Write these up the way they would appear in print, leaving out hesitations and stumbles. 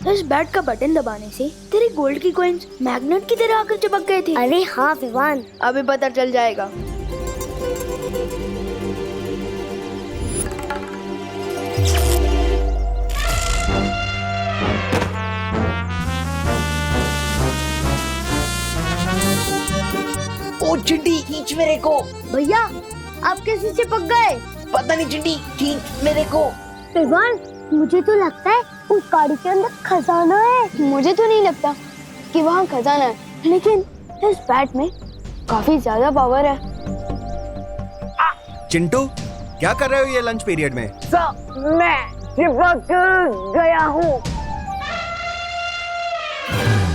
इस बैट का बटन दबाने से तेरे गोल्ड की कॉइंस मैग्नेट की तरह आकर चिपक गए थे। अरे हाँ विवान, अभी पता चल जाएगा। ओ चिंटी, खींच मेरे को। भैया आप कैसे चिपक गए? पता नहीं चिंटी, खींच मेरे को। विवान, मुझे तो लगता है उस गाड़ी के अंदर खजाना है। मुझे तो नहीं लगता कि वहाँ खजाना है, लेकिन इस बैट में काफी ज्यादा पावर है। चिंटू, क्या कर रहे हो ये लंच पीरियड में? मैं चिपक गया हूँ।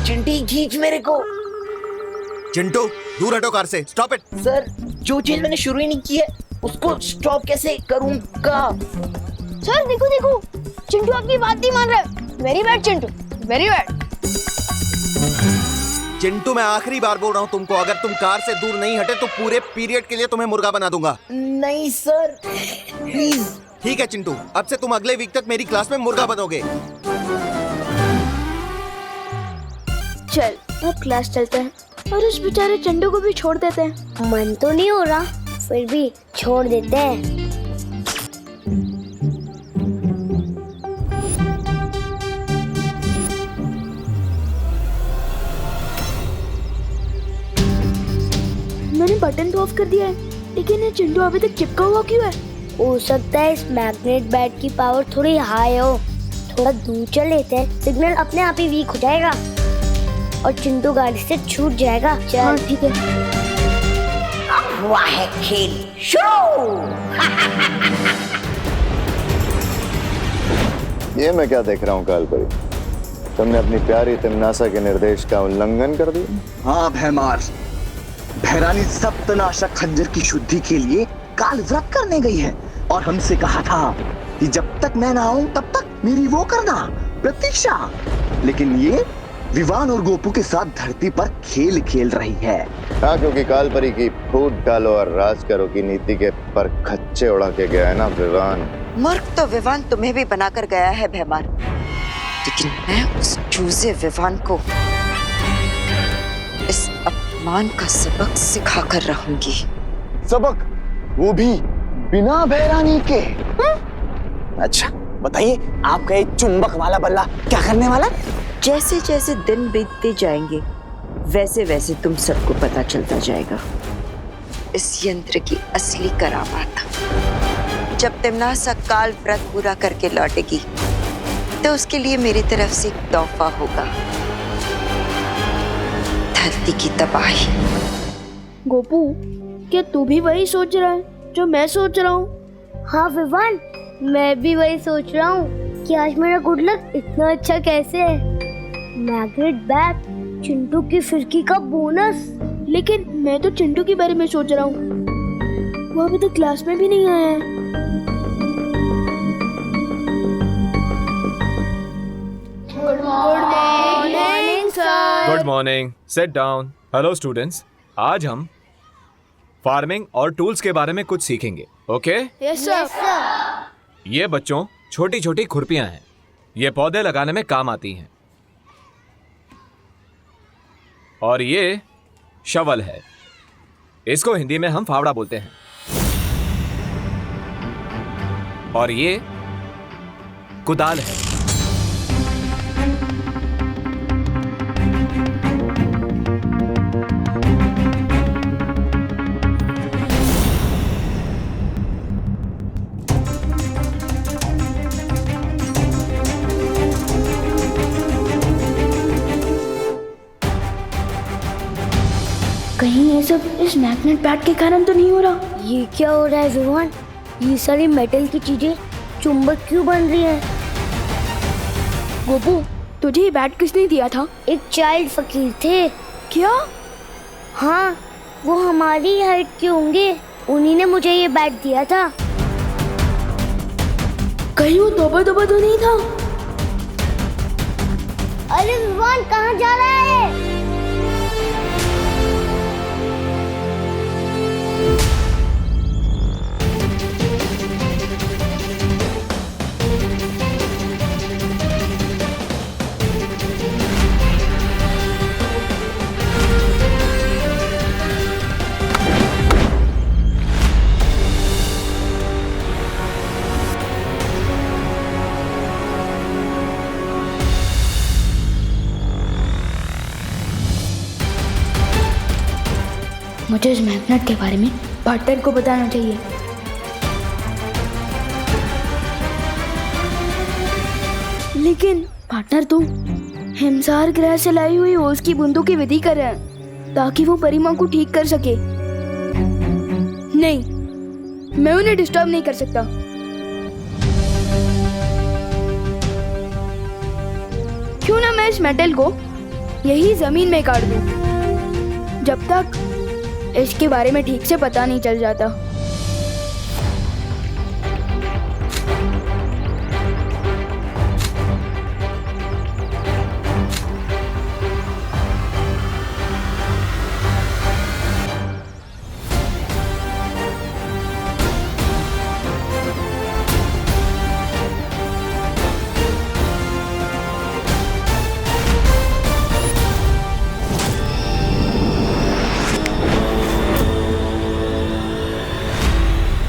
चिंटी, खींच मेरे को। चिंटू, दूर हटो कार से। Stop it. सर, जो चीज मैंने शुरू ही नहीं की है उसको स्टॉप कैसे करूँगा? सर देखो देखो, चिंटू आपकी बात नहीं मान रहा है। Very bad Chintu, very bad. Chintu, मैं आखिरी बार बोल रहा हूँ तुमको, अगर तुम कार से दूर नहीं हटे तो पूरे पीरियड के लिए तुम्हें मुर्गा बना दूंगा। नहीं सर, प्लीज। ठीक है चिंटू, अब से तुम अगले वीक तक मेरी क्लास में मुर्गा बनोगे। चल अब क्लास चलते हैं और उस बेचारे चिंटू को भी छोड़ देते हैं। मन तो नहीं हो रहा, फिर भी छोड़ देते हैं। मैंने बटन तो ऑफ कर दिया है, लेकिन ये चिंटू अभी तक चिपका हुआ क्यों है? हो सकता है इस मैग्नेट बैट की पावर थोड़ी हाई हो। थोड़ा दूर चल लेते हैं, सिग्नल अपने आप ही वीक हो जाएगा और चिंटू गाड़ी से छूट जाएगा। चल। हाँ ठीक है। हुआ है खेल शुरू। ये मैं क्या देख रहा हूँ कालपरी, तुमने अपनी प्यारी तिमनासा के निर्देश का उल्लंघन कर दिया। हाँ भैमार, भैरानी सप्तनाशक खंजर की शुद्धि के लिए काल व्रत करने गई है और हमसे कहा था कि जब तक मैं ना आऊं तब तक मेरी वो करना प्रतीक्षा। लेकिन ये विवान और गोपू के साथ धरती पर खेल खेल रही है। हाँ, क्योंकि कालपरी की फूट डालो और राज करो की नीति के पर खच्चे उड़ा के गया है ना विवान। मूर्ख तो विवान तुम्हें भी बनाकर गया है भैमार, लेकिन मैं उस चूजे विवान को इस अपमान का सबक सिखा कर रहूंगी। सबक, वो भी बिना भैरानी के। अच्छा बताइए, आपका ये चुंबक वाला बल्ला क्या करने वाला? जैसे जैसे दिन बीतते जाएंगे वैसे वैसे तुम सबको पता चलता जाएगा इस यंत्र की असली करामात। जब तिमनासा काल व्रत पूरा करके लौटेगी तो उसके लिए मेरी तरफ से एक तोहफा होगा, धरती की तबाही। गोपू, क्या तू भी वही सोच रहा है जो मैं सोच रहा हूँ? हाँ विवान, मैं भी वही सोच रहा हूँ कि आज मेरा गुड लक इतना अच्छा कैसे है। मैग्नेट बैट, चिंटू की फिरकी का बोनस। लेकिन मैं तो चिंटू के बारे में सोच रहा हूँ, वो अभी तक क्लास में भी नहीं आया है। Good morning sir. Good morning, sit down. Hello students, आज हम फार्मिंग और टूल्स के बारे में कुछ सीखेंगे। ओके? Yes sir. ये बच्चों छोटी छोटी खुरपियां हैं, ये पौधे लगाने में काम आती हैं। और ये शवल है, इसको हिंदी में हम फावड़ा बोलते हैं। और ये कुदाल है। कहीं ये सब इस मैग्नेट बैट के कारण तो नहीं हो रहा? ये क्या हो रहा है विवान? ये सारी मेटल की चीजें चुंबक क्यों बन रही हैं? गोपू, तुझे ये बैट किसने दिया था? एक चाइल्ड फकीर थे। क्या? हाँ, वो हमारी हाइट के होंगे, उन्हीं ने मुझे ये बैट दिया था। कहीं वो दबा दबा तो नहीं था? अरे विवान, कहाँ जा रहा है? मुझे इस मैग्नेट के बारे में पार्टनर को बताना चाहिए। लेकिन पार्टनर तो हिमसार ग्रह से लाई हुई ओस की बूंदों की विधि कर रहे हैं ताकि वो परिमा को ठीक कर सके। नहीं, मैं उन्हें डिस्टर्ब नहीं कर सकता। क्यों ना मैं इस मेटल को यही जमीन में काट दूं, जब तक इसके बारे में ठीक से पता नहीं चल जाता।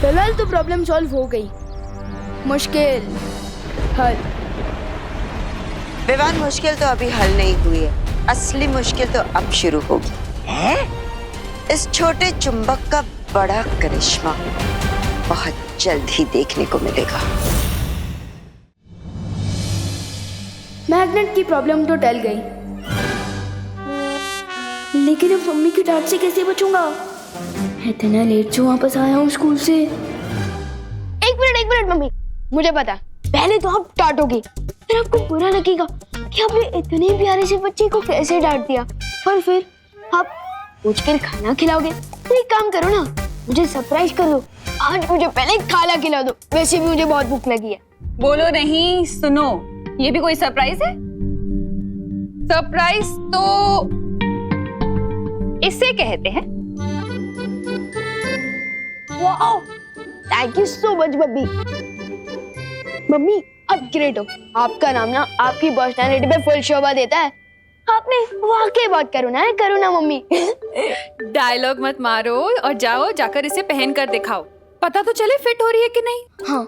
फिलहाल तो प्रॉब्लम सॉल्व हो गई। मुश्किल हल। विवान, मुश्किल तो अभी हल नहीं हुई है, असली मुश्किल तो अब शुरू होगी। है? इस छोटे चुंबक का बड़ा करिश्मा बहुत जल्द ही देखने को मिलेगा। मैग्नेट की प्रॉब्लम तो टल गई, लेकिन अब मम्मी की डांट से कैसे बचूंगा? इतना लेट से वापस आया हूँ स्कूल से। एक मिनट मम्मी, मुझे पता, पहले तो आप डांटोगी, फिर आपको बुरा लगेगा कि आपने इतने प्यारे से बच्चे को कैसे डांट दिया, और फिर आप पूछकर खाना खिलाओगे। तो एक काम करो ना, मुझे सरप्राइज कर दो। आज मुझे पहले खाना खिला दो, वैसे भी मुझे बहुत भूख लगी है। बोलो नहीं, सुनो, ये भी कोई सरप्राइज है? सरप्राइज तो इसे कहते हैं। Wow, thank you so much mummy. Mummy आप ग्रेट हो, आपका नाम ना आपकी पर्सनालिटी पे फुल शोभा देता है। आपने वाकई बहुत करुणा है, करुणा मम्मी। डायलॉग मत मारो और जाओ, जाकर इसे पहन कर दिखाओ, पता तो चले फिट हो रही है कि नहीं। हाँ।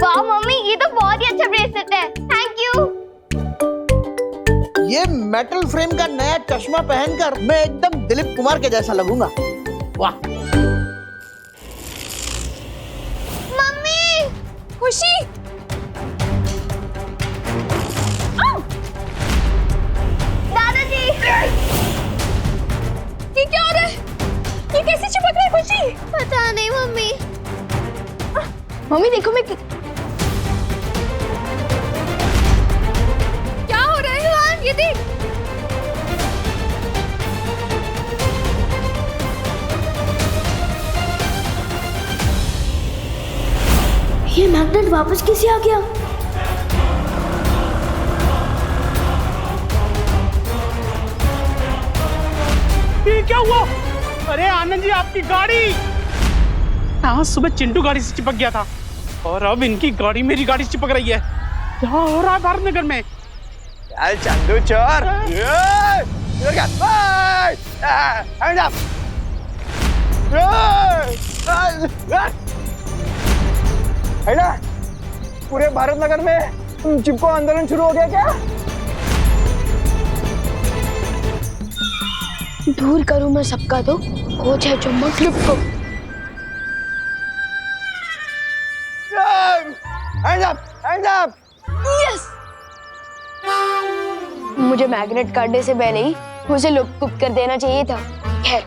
वाह मम्मी, ये तो बहुत ही अच्छा ब्रेसलेट है, थैंक यू। ये मेटल फ्रेम का नया चश्मा पहनकर मैं एकदम दिलीप कुमार के जैसा लगूंगा। वाह। मम्मी, खुशी, दादाजी, ये क्या हो रहा है? ये कैसे चिपक रहा है खुशी? पता नहीं मम्मी। मम्मी देखो, मैं क्या हो रहा है? ये देख। ये मैग्नेट वापस कैसे आ गया? ये क्या हुआ? अरे आनंद जी, आपकी गाड़ी। हाँ, सुबह चिंटू गाड़ी से चिपक गया था और अब इनकी गाड़ी मेरी गाड़ी से चिपक रही है। क्या हो रहा है भारत नगर में? चल चंदू चोर। पूरे भारत नगर में चिपको आंदोलन शुरू हो गया क्या? दूर करूं मैं सबका तो खोज है चुंबक क्लिप को। Hands up! यस! मुझे मैग्नेट काटने से पहले ही उसे लुप्त कर देना चाहिए था। खैर,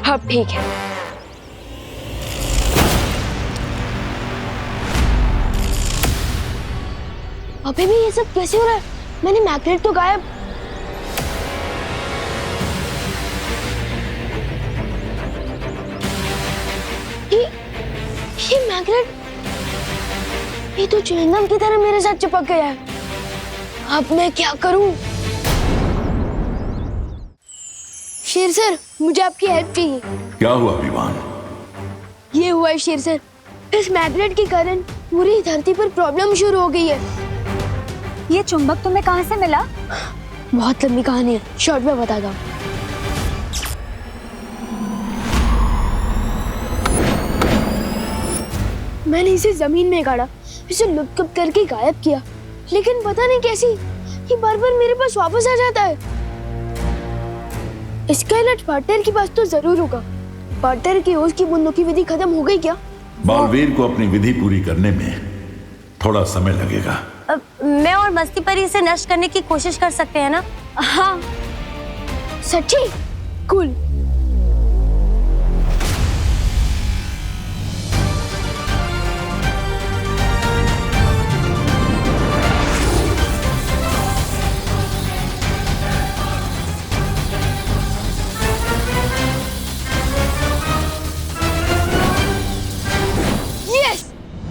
अब ठीक है। अबे भी ये सब कैसे हो रहा है? मैंने मैग्नेट तो गायब। ये मैग्नेट, ये तो च्युइंगम की तरह मेरे साथ चिपक गया है। अब मैं क्या करूं? शेर सर, मुझे आपकी हेल्प चाहिए। क्या हुआ विवान? ये हुआ है शेर सर, इस मैग्नेट के कारण पूरी धरती पर प्रॉब्लम शुरू हो गई है। ये चुंबक तुम्हें कहाँ से मिला? बहुत लंबी कहानी है, शॉर्ट में बताता हूँ। मैंने इसे जमीन में गाड़ा, इसे लुप्त करके गायब किया, लेकिन पता नहीं कैसी ये बार-बार मेरे पास वापस आ जाता है। इसका इलाज पार्टनर के पास तो जरूर होगा। पार्टनर की ओस की बूंदों की विधि खत्म हो गई क्या? बालवीर को अपनी विधि पूरी करने में थोड़ा समय लगेगा। मैं और मस्ती परी इसे नष्ट करने की कोशिश कर सकते हैं ना? हाँ सच्ची? कूल।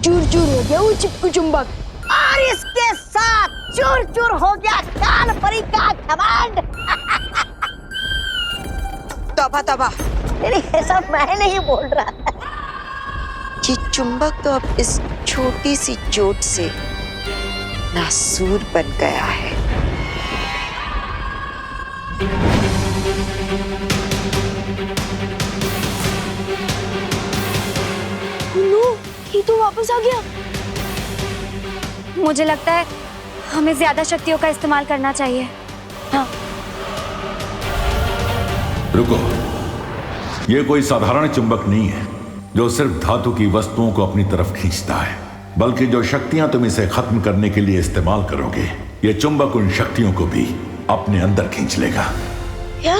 चूर चूर हो गया वो चिपकू चुंबक, और इसके साथ चूर चूर हो गया काल परी का घमंड। तौबा तौबा, नहीं ऐसा मैं नहीं बोल रहा। ये चुंबक तो अब इस छोटी सी चोट से नासूर बन गया है। ये तो वापस आ गया। मुझे लगता है हमें ज्यादा शक्तियों का इस्तेमाल करना चाहिए। हाँ। रुको, ये कोई साधारण चुंबक नहीं है जो सिर्फ धातु की वस्तुओं को अपनी तरफ खींचता है, बल्कि जो शक्तियां तुम इसे खत्म करने के लिए इस्तेमाल करोगे, ये चुंबक उन शक्तियों को भी अपने अंदर खींच लेगा। क्या?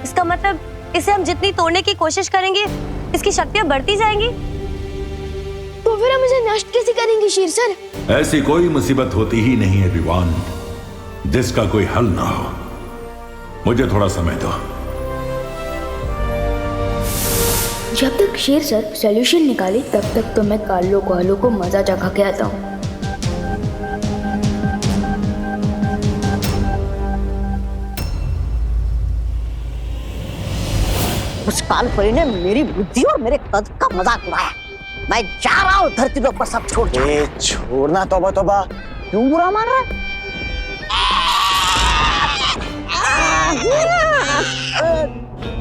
इसका मतलब इसे हम जितनी तोड़ने की कोशिश करेंगे, इसकी शक्तियां बढ़ती जाएंगी। तो फिर हम इसे नष्ट कैसे करेंगे शेर सर? ऐसी कोई मुसीबत होती ही नहीं है विवान जिसका कोई हल ना हो। मुझे थोड़ा समय दो। जब तक शेर सर सॉल्यूशन निकाले तब तक तो मैं कार्लो कोएल्हो को मजा चखा के आता हूँ। उस काल परी ने मेरी बुद्धि और मेरे कद का मजाक उड़ाया। मैं जा रहा हूँ धरती के ऊपर सब छोड़। छोड़ना तौबा तौबा, क्यों बुरा मान रहा है?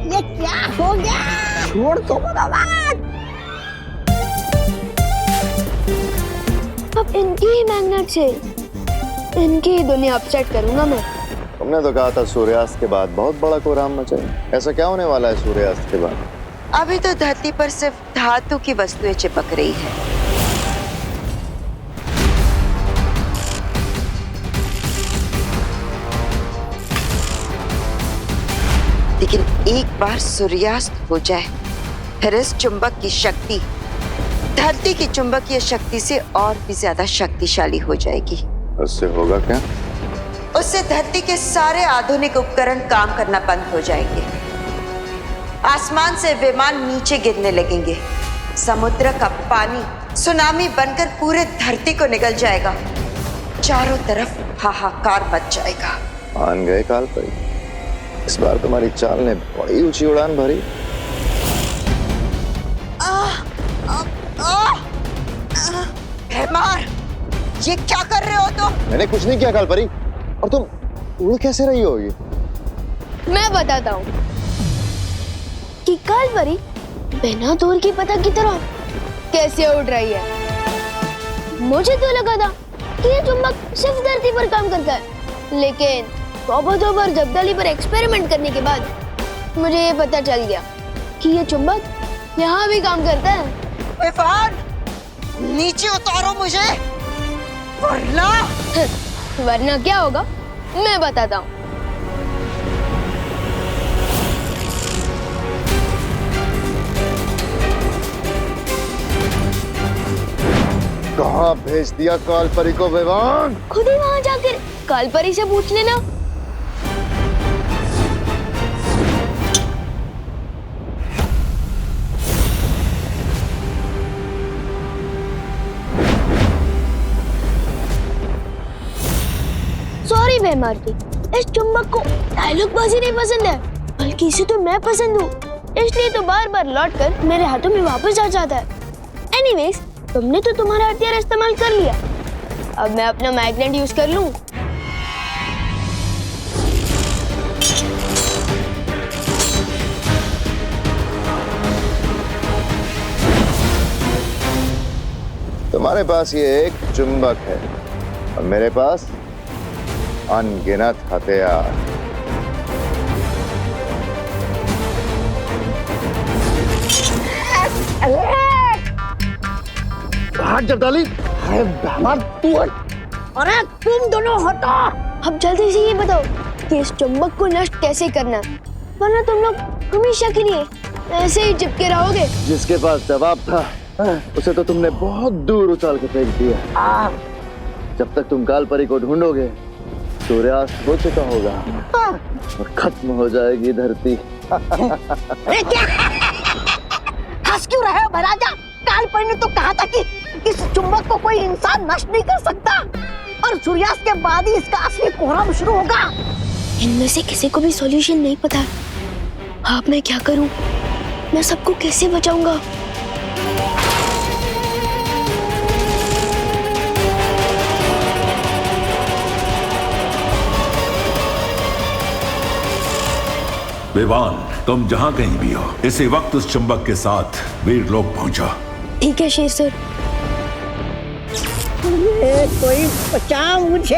ये क्या हो गया? छोड़ दो अब इनकी ही मैग्नेट से इनकी ही दुनिया अपसेट करूंगा मैं। तुमने तो कहा था सूर्यास्त के बाद बहुत बड़ा कोहराम मचाएगा। ऐसा क्या होने वाला है सूर्यास्त के बाद? अभी तो धरती पर सिर्फ धातु की वस्तुएं चिपक रही है। लेकिन एक बार सूर्यास्त हो जाए, फिर इस चुंबक की शक्ति धरती की चुंबकीय शक्ति से और भी ज्यादा शक्तिशाली हो जाएगी। उससे होगा क्या? उससे धरती के सारे आधुनिक उपकरण काम करना बंद हो जाएंगे। आसमान से विमान नीचे गिरने लगेंगे। समुद्र का पानी सुनामी बनकर पूरे धरती को निगल जाएगा। चारों तरफ हाहाकार मच जाएगा। मान गए काल परी, इस बार तुम्हारी चाल ने बड़ी ऊंची उड़ान भरी। मार, ये क्या कर रहे हो तुम? मैंने कुछ नहीं किया काल परी, और तुम उड़ कैसे रही होगी? मैं बताता हूँ कि काल परी बिना दूर की पतंग की तरह कैसे उड़ रही है। मुझे तो लगा था कि ये चुंबक सिर्फ धरती पर काम करता है, लेकिन तौबा जब्दाली पर एक्सपेरिमेंट करने के बाद मुझे ये पता चल गया कि ये चुंबक यहाँ भी काम करता है। इरफान, नीचे उतारो मुझे, वरना क्या होगा मैं बताता हूँ। कहाँ भेज दिया काल परी को विवान? खुद ही वहाँ जाकर काल परी से पूछ लेना। सॉरी बेमारती, इस चुंबक को डायलॉग बाजी नहीं पसंद है, बल्कि इसे तो मैं पसंद हूँ, इसलिए तो बार बार लौट कर मेरे हाथों में वापस आ जाता है। एनीवेज, तुमने तो तुम्हारा हथियार इस्तेमाल कर लिया, अब मैं अपना मैग्नेट यूज कर लूं। तुम्हारे पास ये एक चुंबक है और मेरे पास अनगिनत हथियार। भाग जब्दाली। अरे बेमान तू हट। अरे तुम दोनों हटो। अब जल्दी से ये बताओ कि इस चुंबक को नष्ट कैसे करना, वरना तुम लोग हमेशा के लिए ऐसे ही चिपके रहोगे। जिसके पास जवाब था उसे तो तुमने बहुत दूर उछाल के फेंक दिया। जब तक तुम काल परी को ढूंढोगे सूर्यास्त हो चुका होगा और खत्म हो जाएगी धरती। अरे क्या हंस क्यों रहे हो महाराजा? काल परी ने तो कहा था कि इस चुंबक को कोई इंसान नष्ट नहीं कर सकता और सूर्यास्त के बाद ही इसका असली कोहराम शुरू होगा। इनमें से किसी को भी सॉल्यूशन नहीं पता। अब मैं क्या करूं? मैं सबको कैसे बचाऊंगा? विवान, तुम जहां कहीं भी हो इसी वक्त उस चुंबक के साथ वीर लोग पहुंचो। ठीक है शेर सर। कोई बचा मुझे।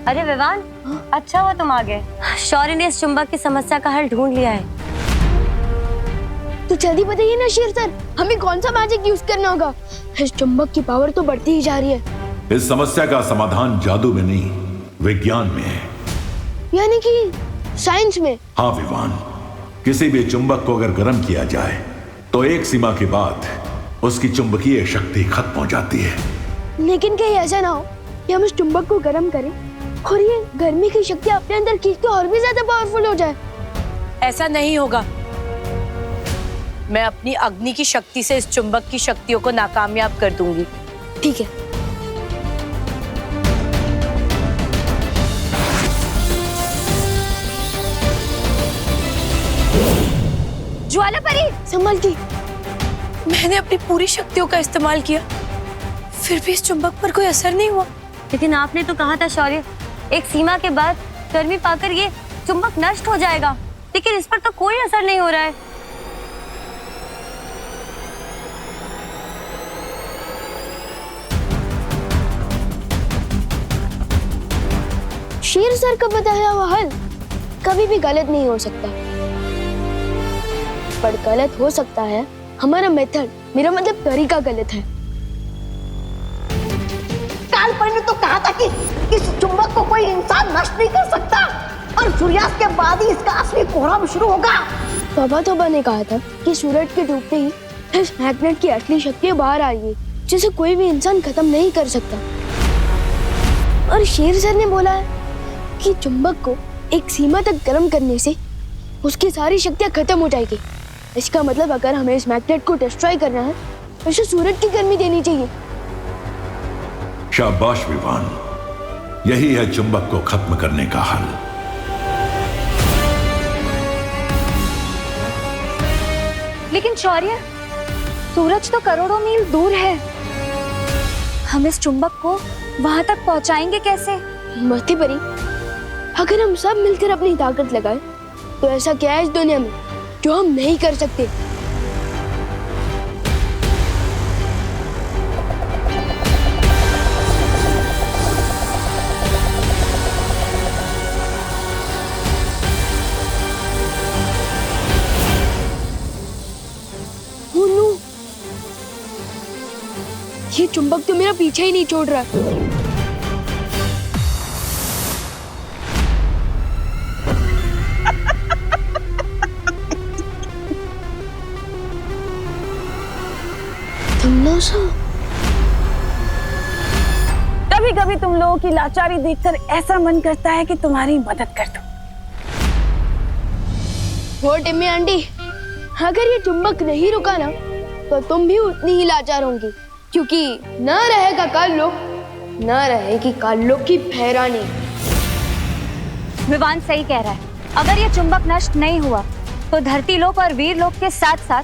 अरे विवान, अच्छा हुआ तुम आ गए। शौर्य ने इस चुंबक की समस्या का हल ढूंढ लिया है। तो जल्दी बताइए ना शेर सर, हमें कौन सा मैजिक यूज करना होगा? इस चुंबक की पावर तो बढ़ती ही जा रही है। इस समस्या का समाधान जादू में नहीं, विज्ञान में है। यानी कि साइंस में? हाँ विवान, किसी भी चुंबक को अगर गर्म किया जाए तो एक सीमा के बाद उसकी चुंबकीय शक्ति खत्म हो जाती है। लेकिन कहीं ऐसा ना हो कि हम इस चुंबक को गर्म करें और ये गर्मी की शक्ति अपने अंदर खींच के और भी ज्यादा पावरफुल हो जाए। ऐसा नहीं होगा। मैं अपनी अग्नि की शक्ति से इस चुंबक की शक्तियों को नाकामयाब कर दूंगी। ठीक है। ज्वाला परी, संभल के। मैंने अपनी पूरी शक्तियों का इस्तेमाल किया, फिर भी इस चुंबक पर कोई असर नहीं हुआ। लेकिन आपने तो कहा था शौर्य, एक सीमा के बाद गर्मी पाकर ये चुंबक नष्ट हो जाएगा, लेकिन इस पर तो कोई असर नहीं हो रहा है। शेर सर का बताया हुआ हल कभी भी गलत नहीं हो सकता, पर गलत हो सकता है हमारा मेथड, मेरा मतलब तरीका गलत है। काल परी ने तो कहा था कि इस चुंबक को कोई इंसान नष्ट नहीं कर सकता और सूर्यास्त के बाद ही इसका असली कोहराम शुरू होगा। तोबा ने कहा था कि सूरज के डूबते ही इस मैग्नेट की असली शक्ति बाहर आएगी, जिसे कोई भी इंसान खत्म नहीं कर सकता। और शेर सर ने बोला है कि चुंबक को एक सीमा तक गर्म करने से उसकी सारी शक्तियां खत्म हो जाएगी। इसका मतलब अगर हमें इस मैग्नेट को डिस्ट्रॉय करना है तो इसे सूरज की गर्मी देनी चाहिए। शाबाश विवान, यही है चुंबक को खत्म करने का हल। लेकिन शौर्य, सूरज तो करोड़ों मील दूर है, हम इस चुंबक को वहां तक पहुंचाएंगे कैसे? मती परी, अगर हम सब मिलकर अपनी ताकत लगाए तो ऐसा क्या है इस दुनिया में जो हम नहीं कर सकते? ये चुंबक तो मेरा पीछे ही नहीं छोड़ रहा। कभी कभी तुम लोगों की लाचारी देखकर ऐसा मन करता है कि तुम्हारी मदद कर दूं। वो टिम्मी आंटी, अगर ये चुंबक नहीं रुका ना तो तुम भी उतनी ही लाचार होंगी, क्योंकि न रहेगा काललोक, न रहेगी काललोक की भैरानी। विवान सही कह रहा है, अगर ये चुंबक नष्ट नहीं हुआ तो धरती लोक और वीर लोक के साथ साथ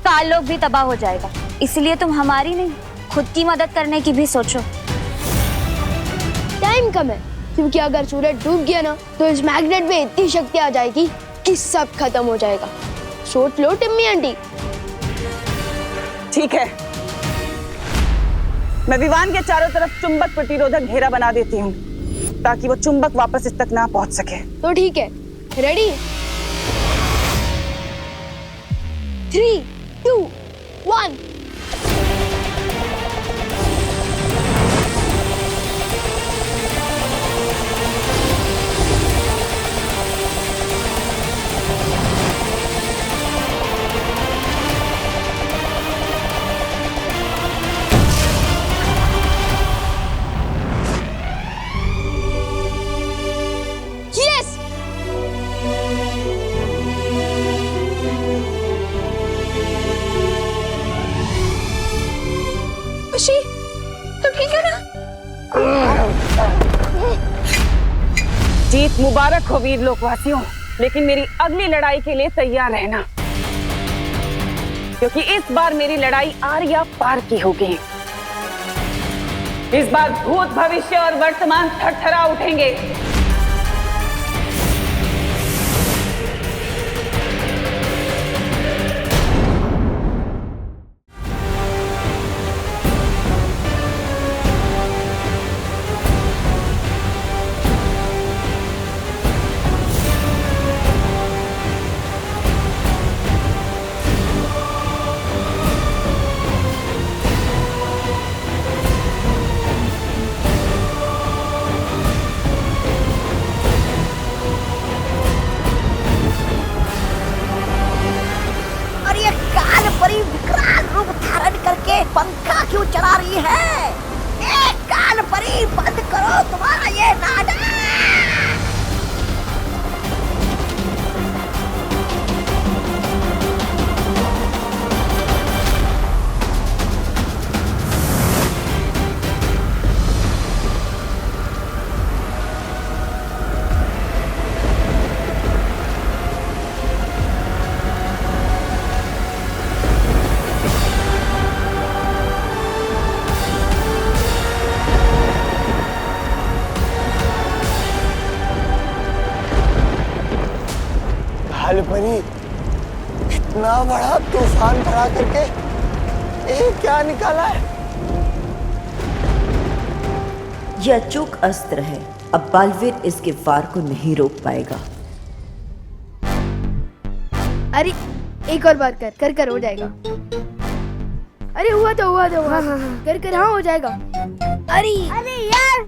काललोक भी तबाह हो जाएगा। इसलिए तुम हमारी नहीं, खुद की मदद करने की भी सोचो। टाइम कम है, क्योंकि अगर सूरज डूब गया ना तो इस मैग्नेट में इतनी शक्ति आ जाएगी कि सब खत्म हो जाएगा। सोच लो टिम्मी आंटी। ठीक है, मैं विवान के चारों तरफ चुंबक प्रतिरोधक घेरा बना देती हूँ ताकि वो चुंबक वापस इस तक ना पहुंच सके। तो ठीक है, रेडी? 3, 2, 1. Yes! खुशी, तुम ठीक है ना? जीत मुबारक हो वीर लोकवासियों, लेकिन मेरी अगली लड़ाई के लिए तैयार रहना, क्योंकि इस बार मेरी लड़ाई आर या पार की होगी। इस बार भूत, भविष्य और वर्तमान थरथरा उठेंगे। और ये काल परी विकराल रूप धारण करके पंखा क्यों चला रही है? ए काल परी, बंद करो तुम्हारा ये नाटक। कालपरी, इतना बड़ा तूफान भरा करके ये क्या निकाला है? यह अचूक अस्त्र है। अब बालवीर इसके वार को नहीं रोक पाएगा। अरे एक और बात कर कर हो जाएगा। अरे हुआ तो हुआ कर हाँ हो जाएगा। अरे यार,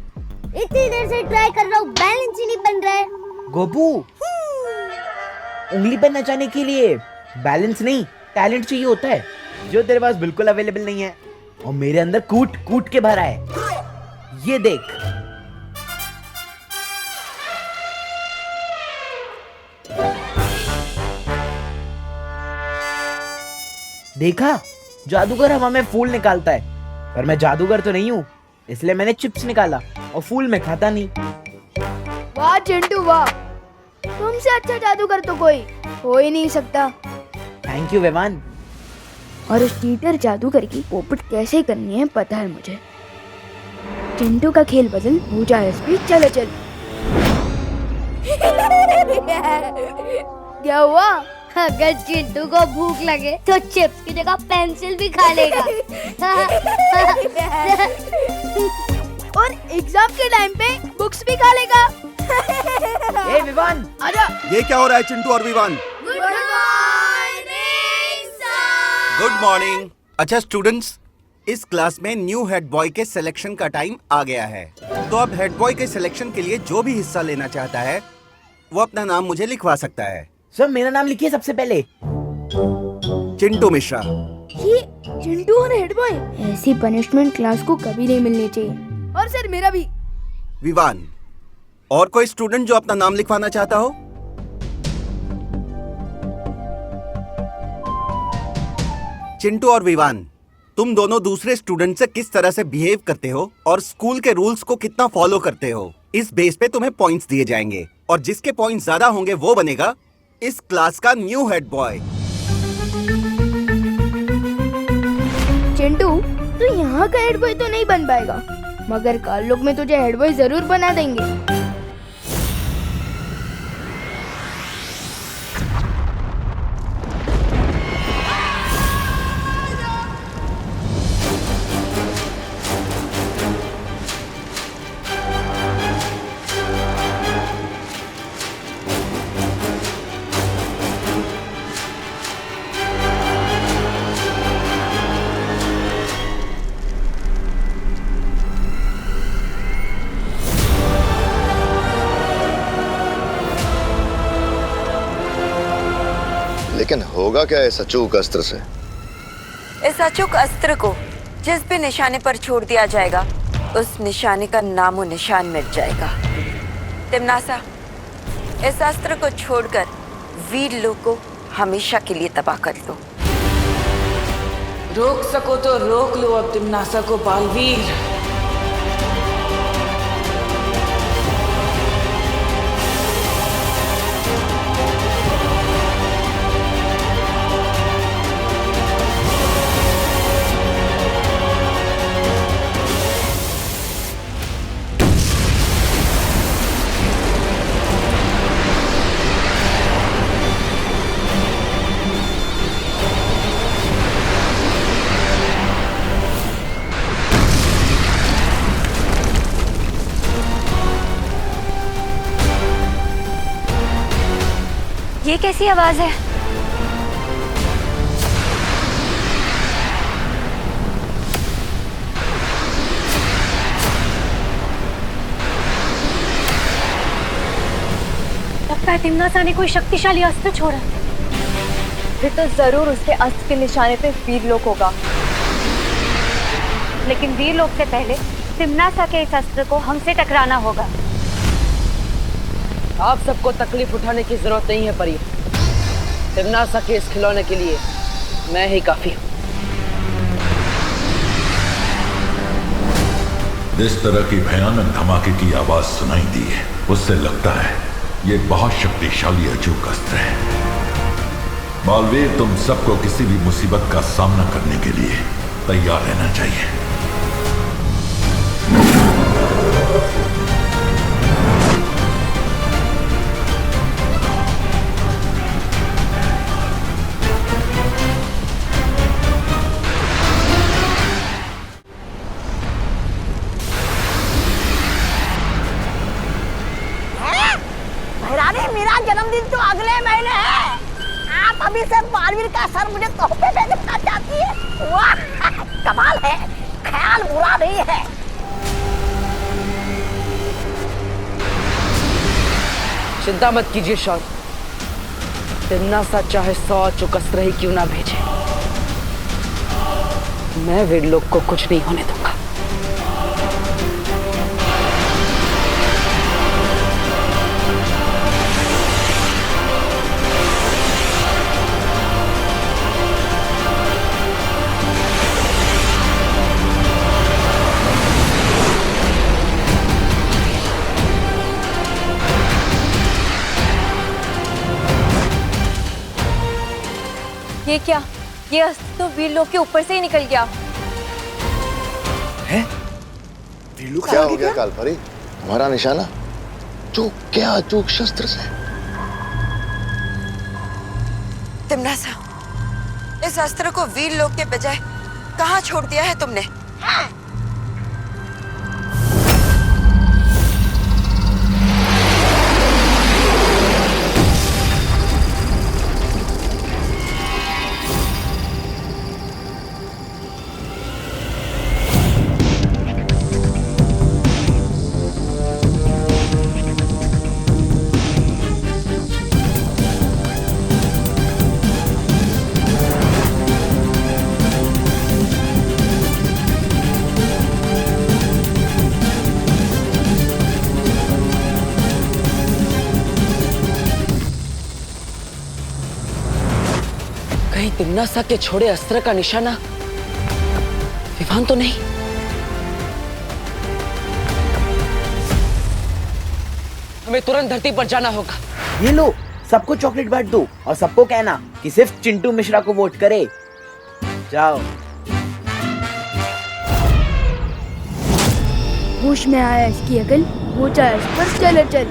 इतनी देर से ट्राई कर रहा हूँ, बैलेंस ही नहीं बन रहा है। गोपू, उंगली पर नचाने के लिए बैलेंस नहीं, टैलेंट चाहिए होता है, जो तेरे पास बिल्कुल अवेलेबल नहीं है। और मेरे अंदर कूट कूट के भरा है। ये देख। देखा, जादूगर हवा में फूल निकालता है, पर मैं जादूगर तो नहीं हूँ, इसलिए मैंने चिप्स निकाला और फूल में खाता नहीं। वाह चिंटू वाह, तुमसे अच्छा जादूगर तो कोई हो ही नहीं सकता। Thank you Vivaan. और उस चीटर जादूगर की पोपट कैसे करनी है पता है मुझे। चिंटू का खेल बदल हो जाए स्पीड, चले चल। क्या हुआ? अगर चिंटू को भूख लगे तो चिप्स की जगह पेंसिल भी खा लेगा। और एग्जाम के टाइम पे बुक्स भी खा लेगा। ए विवान, आजा। ये क्या हो रहा है चिंटू और Vivaan? Good morning sir. Good morning. अच्छा स्टूडेंट्स, इस क्लास में न्यू हेड बॉय के सिलेक्शन का टाइम आ गया है। तो अब हेड बॉय के सिलेक्शन के लिए जो भी हिस्सा लेना चाहता है वो अपना नाम मुझे लिखवा सकता है। सर मेरा नाम लिखिए सबसे पहले। चिंटू मिश्रा। ये चिंटू और हेड बॉय, ऐसी पनिशमेंट क्लास को कभी नहीं मिलनी चाहिए। और सर मेरा भी। विवान। और कोई स्टूडेंट जो अपना नाम लिखवाना चाहता हो? चिंटू और विवान, तुम दोनों दूसरे स्टूडेंट से किस तरह से बिहेव करते हो और स्कूल के रूल्स को कितना फॉलो करते हो, इस बेस पे तुम्हें पॉइंट्स दिए जाएंगे, और जिसके पॉइंट्स ज्यादा होंगे वो बनेगा इस क्लास का न्यू हेड बॉय। चिंटू, तू यहाँ का हेड बॉय तो नहीं बन पाएगा, मगर कल लोग में तुझे हेड बॉय जरूर बना देंगे। लेकिन होगा क्या इस अचूक अस्त्र से? इस अचूक अस्त्र को जिस भी निशाने पर छोड़ दिया जाएगा उस निशाने का नामो निशान मिट जाएगा। तिमनासा, इस अस्त्र को छोड़कर वीर लोग को हमेशा के लिए तबाह कर दो। रोक सको तो रोक लो अब तिमनासा को बालवीर। ये कैसी आवाज है? लगता है तिमनासा ने कोई शक्तिशाली अस्त्र छोड़ा। फिर तो जरूर उसके अस्त्र के निशाने पे वीरलोक होगा। लेकिन वीरलोक से पहले तिमनासा के इस अस्त्र को हमसे टकराना होगा। आप सबको तकलीफ उठाने की जरूरत नहीं है परी। तिमनासा के इस खिलौने के लिए मैं ही काफी हूँ। जिस तरह की भयानक धमाके की आवाज सुनाई दी है उससे लगता है ये बहुत शक्तिशाली अचूक अस्त्र है। बालवीर, तुम सबको किसी भी मुसीबत का सामना करने के लिए तैयार रहना चाहिए। मेरा जन्मदिन तो अगले महीने है। आप अभी से बालवीर का सर मुझे तोहफे में देना चाहती है? वाह, कमाल है। ख्याल बुरा नहीं है। चिंता मत कीजिए शौर्य, तिमनासा चाहे 100 अचूक अस्त्र ही क्यों ना भेजे, मैं वीरलोक को कुछ नहीं होने दूंगा। ये क्या? ये अस्त्र तो वीरलोक के ऊपर से ही निकल गया। है? वीरलोक क्या हो गया कालपरी? हमारा निशाना जो क्या अचूक शस्त्र से? तिमनासा, इस अस्त्र को वीरलोक के बजाय कहाँ छोड़ दिया है तुमने? कहीं तिमनासा के छोड़े अस्त्र का निशाना विवान तो नहीं? हमें तुरंत धरती पर जाना होगा। ये लो, सबको चॉकलेट बांट दो और सबको कहना कि सिर्फ चिंटू मिश्रा को वोट करे। जाओ। होश में आया इसकी अकल, वो चाहे इस पर चले चल।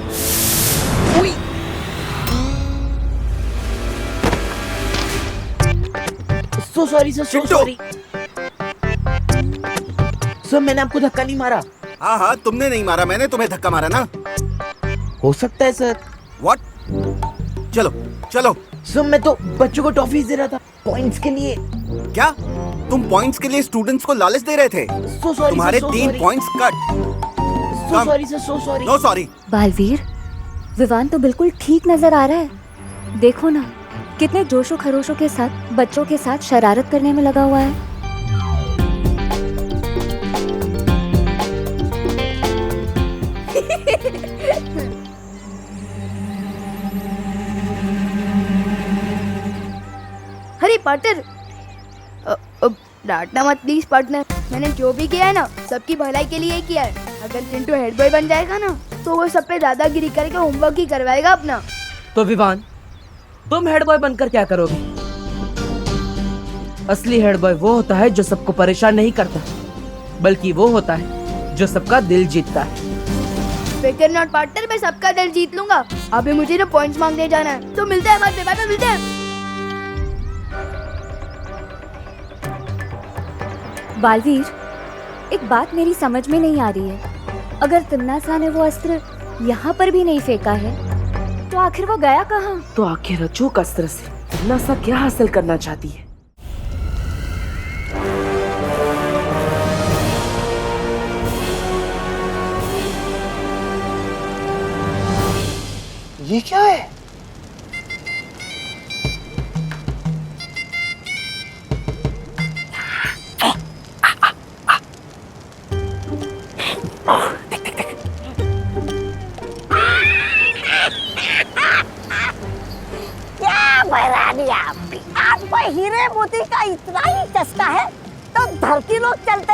सो sorry sir, so sorry sir, मैंने आपको धक्का नहीं मारा। हाँ हाँ, तुमने नहीं मारा, मैंने तुम्हें धक्का मारा ना। हो सकता है सर। व्हाट? चलो चलो। सर मैं तो बच्चों को टॉफीज दे रहा था पॉइंट्स के लिए। क्या तुम पॉइंट्स के लिए स्टूडेंट्स को लालच दे रहे थे? सो सॉरी, तुम्हारे so 3 sorry. Points cut. So sorry sir, so sorry. No sorry. Baalveer, Vivaan तो बिल्कुल ठीक नजर आ रहा है। देखो ना, कितने जोशो खरोशों के साथ बच्चों के साथ शरारत करने में लगा हुआ है। अरे पार्टनर, डांटना मत प्लीज पार्टनर। मैंने जो भी किया है ना सबकी भलाई के लिए ही किया है। अगर चिंटू हेड बॉय बन जाएगा ना तो वो सब पे दादागिरी करके होमवर्क ही करवाएगा अपना। तो विवान, तुम हेड बॉय बनकर क्या करोगे? असली हेड बॉय वो होता है जो सबको परेशान नहीं करता, बल्कि वो होता है जो सबका दिल जीतता है। फिकर नॉट पार्टनर, मैं सबका दिल जीत लूंगा। अभी मुझे ना पॉइंट्स मांगने जाना है, तो मिलते हैं बाद में, बाद में मिलते हैं। बालवीर, एक बात मेरी समझ में नहीं आ रही है। अगर तिम्नासा ने वो अस्त्र यहाँ पर भी नहीं फेंका है तो आखिर वो गया कहाँ? तो आखिर अचूक अस्त्र से तिम्नासा क्या हासिल करना चाहती है? ये क्या है? आपको हीरे मोती का इतना ही चस्का है तो धरती लोग चलते,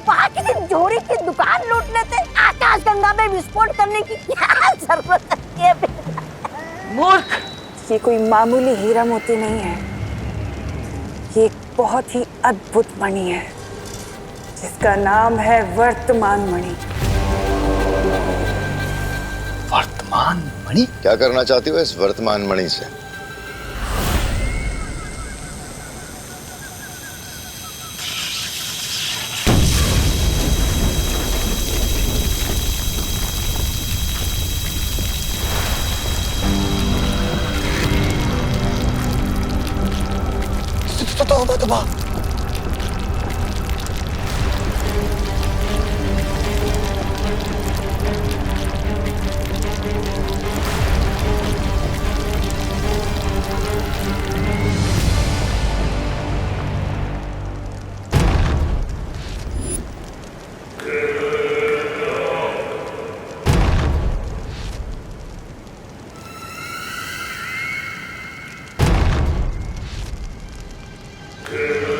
वहाँ की जोड़ी की दुकान लूट लेते, आकाश गंगा में विस्फोट करने की क्या जरूरत है? मूर्ख! ये कोई मामूली हीरा मोती नहीं है, ये एक बहुत ही अद्भुत मणि है जिसका नाम है वर्तमान मणि। वर्तमान मणि? क्या करना चाहती हो इस वर्तमान मणि से? तौबा। Yeah.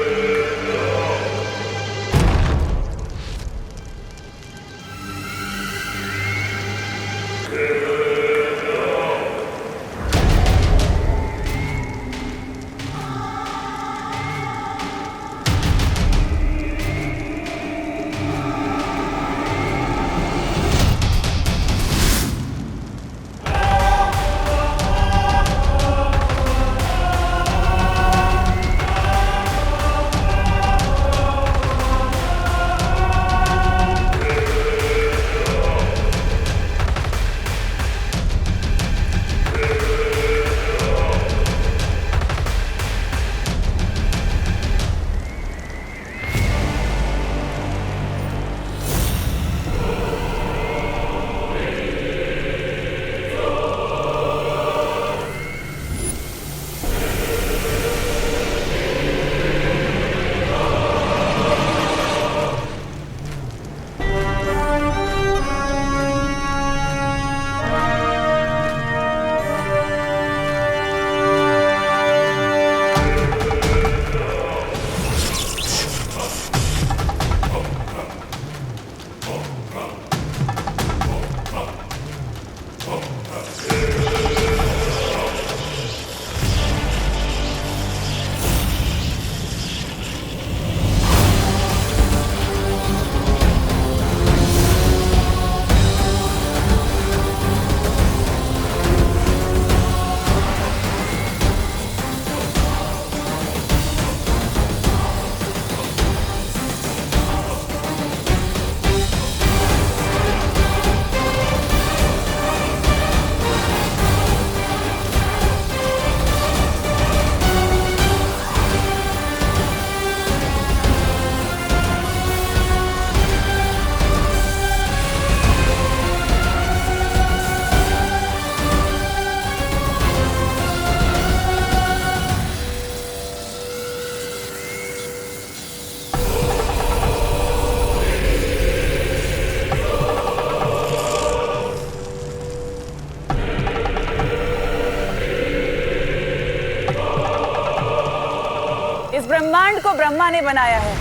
ब्रह्मांड को ब्रह्मा ने बनाया है,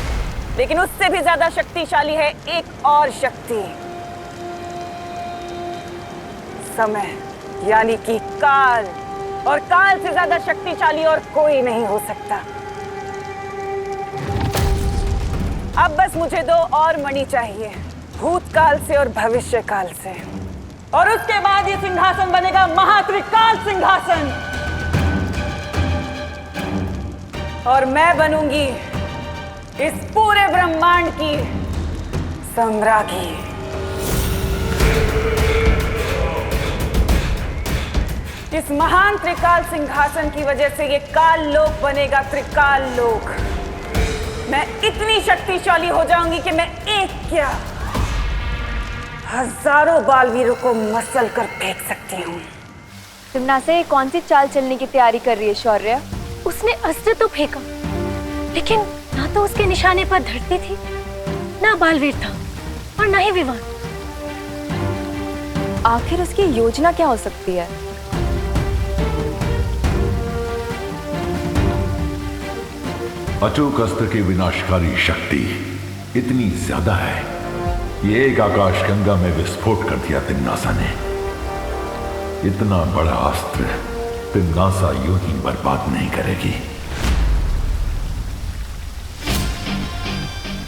लेकिन उससे भी ज्यादा शक्तिशाली है एक और शक्ति, समय, यानी कि काल। और काल से ज्यादा शक्तिशाली और कोई नहीं हो सकता। अब बस मुझे 2 और मणि चाहिए, भूतकाल से और भविष्य काल से, और उसके बाद ये सिंहासन बनेगा महात्रिकाल सिंहासन, और मैं बनूंगी इस पूरे ब्रह्मांड की सम्राज्ञी। इस महान त्रिकाल सिंहासन की वजह से ये काल लोक बनेगा त्रिकाल लोक। मैं इतनी शक्तिशाली हो जाऊंगी कि मैं एक क्या हजारों बालवीरों को मसल कर फेंक सकती हूँ। तिमना से कौन सी चाल चलने की तैयारी कर रही है शौर्य? उसने अस्त्र तो फेंका, लेकिन ना तो उसके निशाने पर धरती थी, ना बालवीर था, और ना ही विवान। आखिर उसकी योजना क्या हो सकती है? अचूक अस्त्र की विनाशकारी शक्ति इतनी ज्यादा है, ये एक आकाशगंगा में विस्फोट कर दिया तिम्नासा ने। इतना बड़ा अस्त्र तिम्नासा यूं ही बर्बाद नहीं करेगी।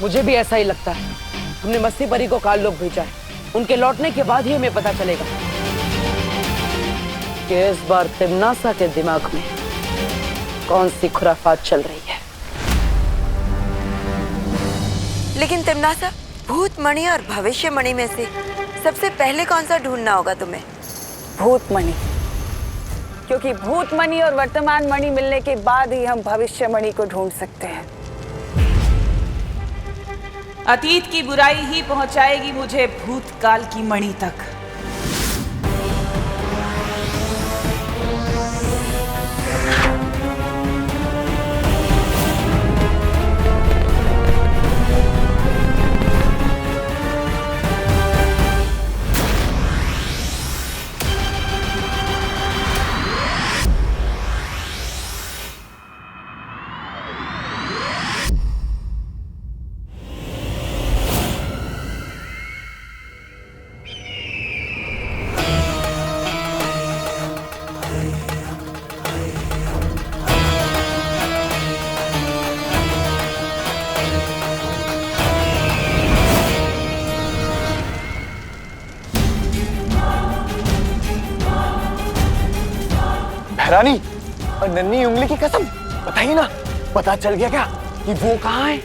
मुझे भी ऐसा ही लगता है। हमने मस्ती परी को काल लोक भेजा है, उनके लौटने के बाद ही हमें पता चलेगा कि इस बार तिम्नासा के दिमाग में कौन सी खुराफात चल रही है। लेकिन तिम्नासा, भूत मणि और भविष्य मणि में से सबसे पहले कौन सा ढूंढना होगा तुम्हें? भूत मणि, क्योंकि भूत मणि और वर्तमान मणि मिलने के बाद ही हम भविष्य मणि को ढूंढ सकते हैं। अतीत की बुराई ही पहुंचाएगी मुझे भूतकाल की मणि तक। रानी और नन्ही उंगली की कसम, बताइए ना, पता चल गया क्या कि वो कहाँ है?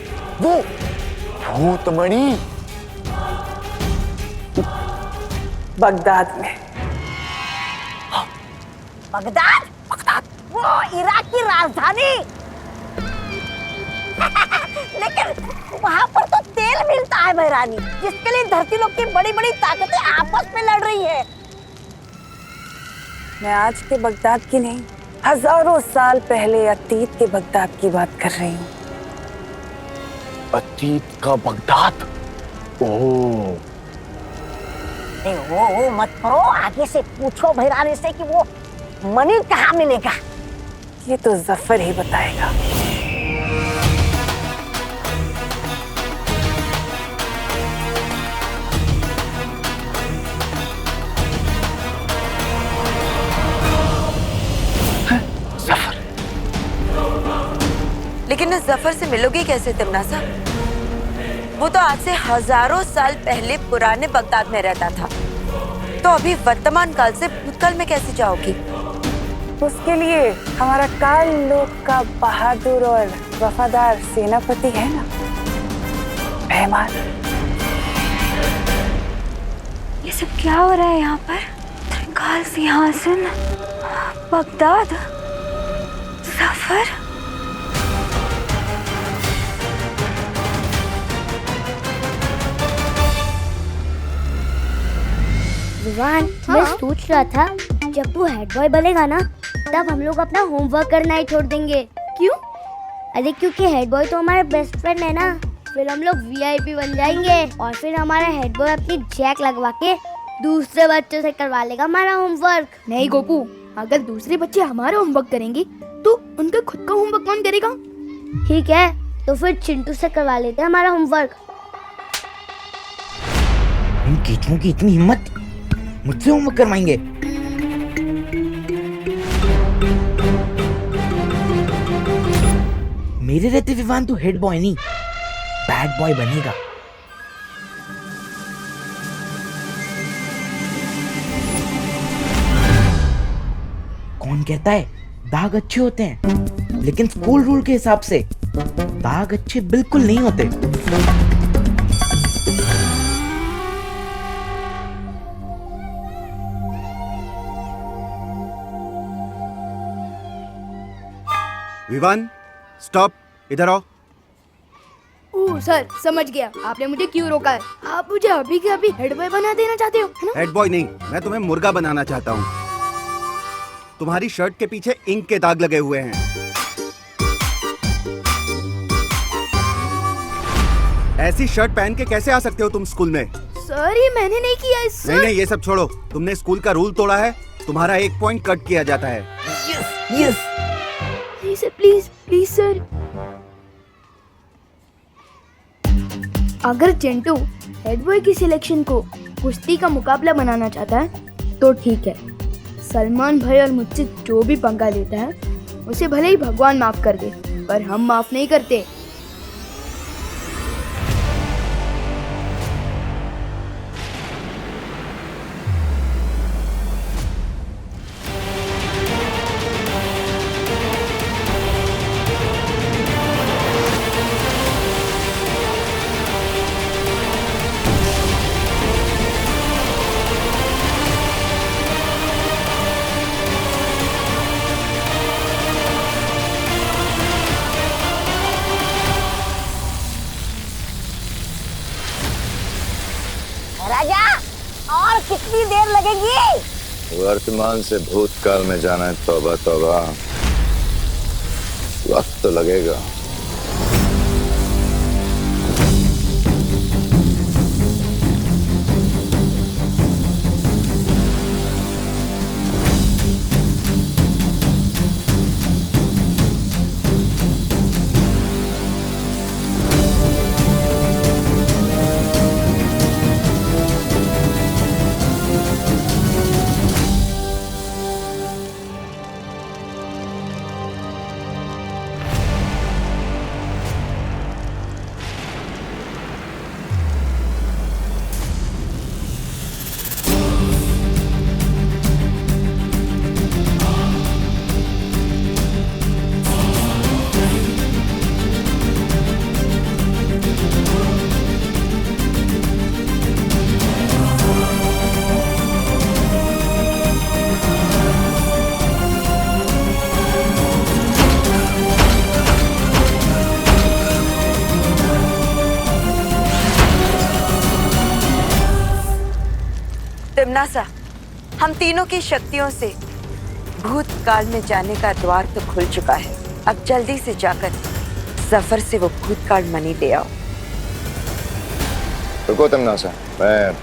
वो भूतमणि बगदाद में। बगदाद? बगदाद वो इराक की राजधानी। लेकिन वहाँ पर तो तेल मिलता है महारानी, जिसके लिए धरती लोक की बड़ी बड़ी ताकतें आपस में लड़ रही है। मैं आज के बगदाद की नहीं, हजारों साल पहले अतीत के बगदाद की बात कर रही हूँ। अतीत का बगदाद? ओह, वो मत करो, आगे से पूछो भैरानी से कि वो मणि कहाँ मिलेगा। ये तो जफर ही बताएगा। लेकिन इस जफर से मिलोगे कैसे तिम्नासा? वो तो आज से हजारों साल पहले पुराने बगदाद में रहता था, तो अभी वर्तमान काल से भूतकाल में कैसे जाओगी? उसके लिए हमारा काल लोक का बहादुर और वफादार सेनापति है ना, मेहमान। ये सब क्या हो रहा है यहाँ पर? त्रिकाल सिंहासन, बगदाद, सफर। विवान, मैं सोच रहा था जब तू हेड बॉय बनेगा ना, तब हम लोग अपना होमवर्क करना ही छोड़ देंगे। क्यों? अरे क्योंकि हेड बॉय तो हमारे बेस्ट फ्रेंड है ना, फिर हम लोग वीआईपी बन जाएंगे और फिर हमारा हेड बॉय अपनी जैक लगवा के दूसरे बच्चों से करवा लेगा हमारा होमवर्क। नहीं गोपू, अगर दूसरे बच्चे हमारा होमवर्क करेंगे तो उनका खुद का होमवर्क कौन करेगा? ठीक है, तो फिर चिंटू से करवा लेते हैं हमारा होमवर्क। इन कीचुओं की इतनी हिम्मत, मुझसे होमवर्क करवाएंगे। मेरे रहते विवान तो हेड बॉय नहीं, बैड बॉय बनेगा। कौन कहता है दाग अच्छे होते हैं, लेकिन स्कूल रूल के हिसाब से दाग अच्छे बिल्कुल नहीं होते। विवान, स्टॉप, इधर आओ। ओह सर, समझ गया आपने मुझे क्यों रोका है। आप मुझे अभी के अभी हेड बॉय बना देना चाहते हो, है ना? हेड बॉय नहीं, मैं तुम्हें मुर्गा बनाना चाहता हूँ। तुम्हारी शर्ट के पीछे इंक के दाग लगे हुए हैं। ऐसी शर्ट पहन के कैसे आ सकते हो तुम स्कूल में? सर ये मैंने नहीं किया है सर। नहीं, ये सब छोड़ो। तुमने स्कूल का रूल तोड़ा है, तुम्हारा 1 पॉइंट कट किया जाता है। Yes please sir, please please sir. अगर चिंटू हेड बॉय की सिलेक्शन को कुश्ती का मुकाबला बनाना चाहता है तो ठीक है। सलमान भाई और मुझसे जो भी पंगा लेता है उसे भले ही भगवान माफ कर दे, पर हम माफ नहीं करते। राजा, और कितनी देर लगेगी? वर्तमान से भूतकाल में जाना है, तौबा तौबा, वक्त तो लगेगा। तिम्नासा, हम तीनों की शक्तियों से भूतकाल में जाने का द्वार तो खुल चुका है। अब जल्दी से जाकर सफर से वो भूतकाल मनी ले आओ। रुको तिम्नासा, मैं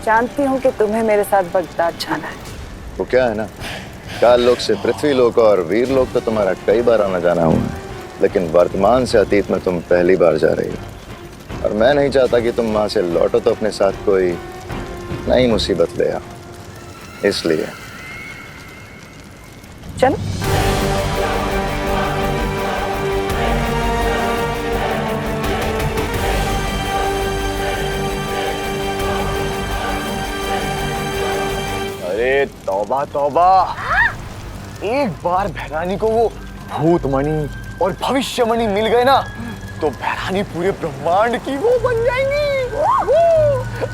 जानती हूँ कि तुम्हें मेरे साथ बगदाद जाना है। वो क्या है ना, काल लोक से पृथ्वी लोक और वीर लोक तो तुम्हारा कई बार आना जाना हुआ है, लेकिन वर्तमान से अतीत में तुम पहली बार जा रही हो। और मैं नहीं चाहता कि तुम वहां से लौटो तो अपने साथ कोई नई मुसीबत ले आओ, इसलिए चल। अरे तौबा तौबा, एक बार भैरानी को वो भूतमणि और भविष्यमणि मिल गए ना, तो भैरानी पूरे ब्रह्मांड की वो बन जाएंगी।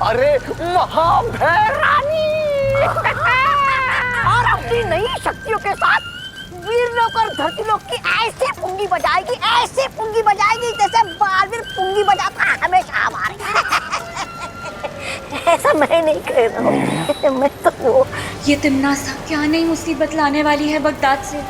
अरे महाभैरानी। और अपनी नई शक्तियों के साथ वीर लोक और धरती लोक की ऐसे पुंगी बजाएगी, ऐसे पुंगी बजाएगी जैसे बालवीर पुंगी बजाता है हमेशा हमारे। ऐसा मैं नहीं कह रहा हूँ, मैं तो वो। ये तिम्नासा क्या नई मुसीबत लाने वाली है बगदाद से।